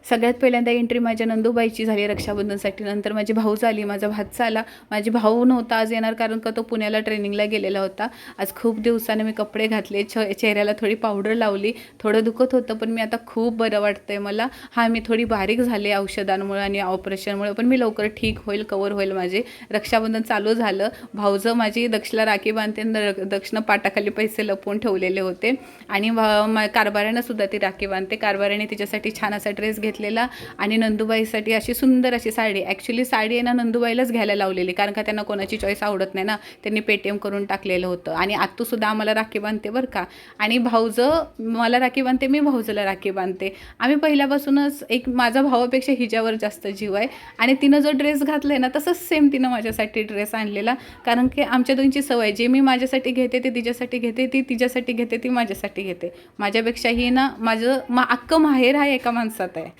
सगळ्यात पहिल्यांदा एंट्री माझ्या नंदूबाईची झाली रक्षाबंधनसाठी. नंतर माझी भाऊज आली, माझा भाचा आला. माझी भाऊ नव्हता आज येणार कारण का तो पुण्याला ट्रेनिंगला गेलेला होता. आज खूप दिवसाने मी कपडे घातले, चेहऱ्याला थोडी पावडर लावली. थोडं दुखत होतं पण मी आता खूप बरं वाटतंय मला. मी थोडी बारीक झाले औषधांमुळे आणि ऑपरेशनमुळे, पण मी लवकर ठीक होईल, कवर होईल. माझे रक्षाबंधन चालू झालं. भाऊजं माझी दक्षला राखी बांधते, दक्षनं पाटाखाली पैसे लपवून ठेवलेले होते आणि कारभाऱ्यानं सुद्धा ती राखी बांधते. कारभाऱ्याने तिच्यासाठी छान असा ड्रेस घेतलेला आणि नंदूबाईसाठी अशी सुंदर अशी साडी. ॲक्च्युली साडी आहे ना नंदूबाईलाच घ्यायला लावलेली कारण का त्यांना कोणाची चॉईस आवडत नाही ना, त्यांनी पेटीएम करून टाकलेलं होतं. आणि आत्तूसुद्धा आम्हाला राखी बांधते बरं का. आणि भाऊजं मला राखी बांधते, मी भाऊजला राखी बांधते. आम्ही पहिल्यापासूनच एक माझा भावापेक्षा हिच्यावर जास्त जीव आहे. आणि तिनं जो ड्रेस घातला आहे ना तसंच सेम तिनं माझ्यासाठी ड्रेस आणलेला, कारण की आमच्या दोघींची सवय, जे मी माझ्यासाठी घेते ते तिच्यासाठी घेते, ती तिच्यासाठी घेते ती माझ्यासाठी घेते. माझ्यापेक्षा ही ना माझं अख्खं माहेर हा एका माणसात आहे.